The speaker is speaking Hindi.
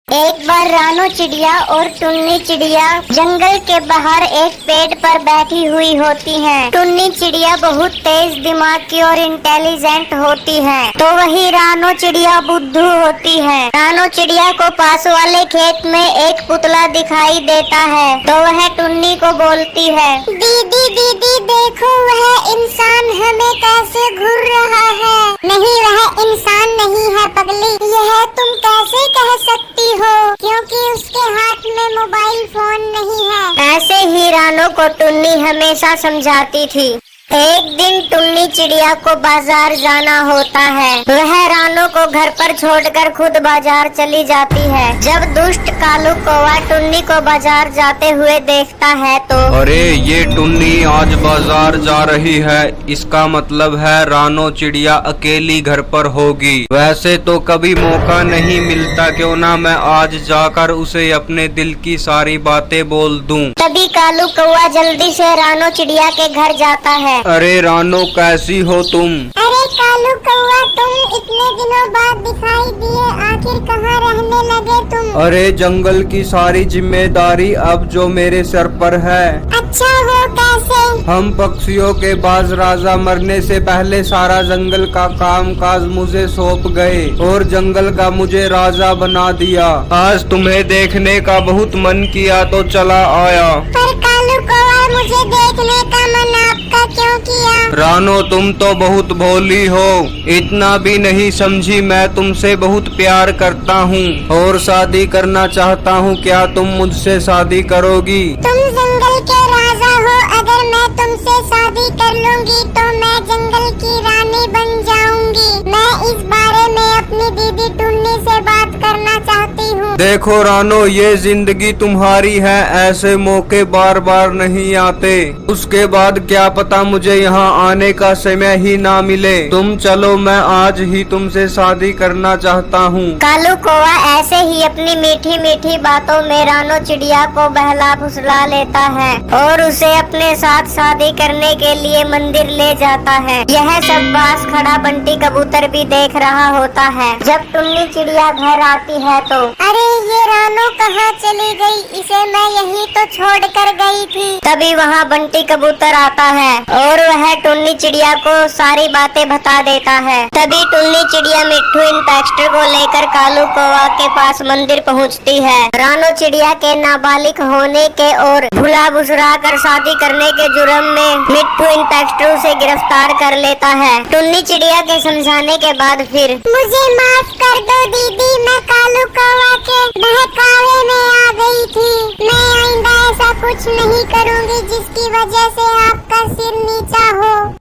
एक बार रानो चिड़िया और टुन्नी चिड़िया जंगल के बाहर एक पेड़ पर बैठी हुई होती हैं। टुन्नी चिड़िया बहुत तेज दिमाग की और इंटेलिजेंट होती है, तो वही रानो चिड़िया बुद्धू होती है। रानो चिड़िया को पास वाले खेत में एक पुतला दिखाई देता है, तो वह टुन्नी को बोलती है, दीदी दीदी देखो, वह इंसान हमें कैसे घूर रहा है। नहीं, वह इंसान नहीं है पगली, यह तुम कैसे कह सकती हो, क्योंकि उसके हाथ में मोबाइल फोन नहीं है। ऐसे ही रानो को टुन्नी हमेशा समझाती थी। एक दिन टुन्नी चिड़िया को बाजार जाना होता है। वह रानो को घर पर छोड़कर खुद बाजार चली जाती है। जब दुष्ट कालू कौवा टुन्नी को बाजार जाते हुए देखता है तो अरे ये टुन्नी आज बाजार जा रही है, इसका मतलब है रानो चिड़िया अकेली घर पर होगी। वैसे तो कभी मौका नहीं मिलता, क्यों ना मैं आज जाकर उसे अपने दिल की सारी बातें बोल दूं। तभी कालू कौवा जल्दी से रानो चिड़िया के घर जाता है। अरे रानो कैसी हो तुम? अरे कालू कौवा, तुम इतने दिनों बाद दिखाई दिए, आखिर कहाँ रहने लगे तुम? अरे जंगल की सारी जिम्मेदारी अब जो मेरे सर पर है। अच्छा, वो कैसे? हम पक्षियों के बाज राजा मरने से पहले सारा जंगल का काम काज मुझे सौंप गए और जंगल का मुझे राजा बना दिया। आज तुम्हें देखने का बहुत मन किया तो चला आया। पर कालू कौवा, मुझे देखने का मन आपका क्यों किया? रानो तुम तो बहुत भोली हो, इतना भी नहीं समझी। मैं तुमसे बहुत प्यार करता हूँ और शादी करना चाहता हूँ। क्या तुम मुझसे शादी करोगी? तुम जंगल के राजा हो, अगर मैं तुमसे शादी कर लूंगी तो मैं जंगल की रानी बन जाऊंगी। मैं इस बारे में अपनी दीदी टुन्नी से बात करना चाहती हूँ। देखो रानो, ये जिंदगी तुम्हारी है, ऐसे मौके बार बार नहीं आते। उसके बाद क्या पता मुझे यहाँ आने का समय ही ना मिले। तुम चलो, मैं आज ही तुमसे शादी करना चाहता हूँ। कालू कौवा ऐसे ही अपनी मीठी मीठी बातों में रानो चिड़िया को बहला फुसला लेता है और उसे अपने साथ शादी करने के लिए मंदिर ले जाता है। यह सब पास खड़ा बंटी कबूतर भी देख रहा होता है। जब टुन्नी चिड़िया घर आती है तो अरे ये रानो कहाँ चली गई, इसे मैं यही तो छोड़ कर गई थी। तभी वहाँ बंटी कबूतर आता है और वह टुन्नी चिड़िया को सारी बातें बता देता है। तभी टुन्नी चिड़िया मिट्ठू इंस्पेक्टर को लेकर कालू कौवा के पास मंदिर पहुँचती है। रानो चिड़िया के नाबालिग होने के और भुला भुसरा कर शादी करने के जुर्म में मिट्ठू इंस्पेक्टर उसे गिरफ्तार कर लेता है। टुन्नी चिड़िया के समझाने के बाद फिर मुझे माफ कर दो दीदी, मैं कालू कौवा के बहकावे में आ गई थी। मैं आइंदा ऐसा कुछ नहीं करूँगी जिसकी वजह से आपका सिर नीचा हो।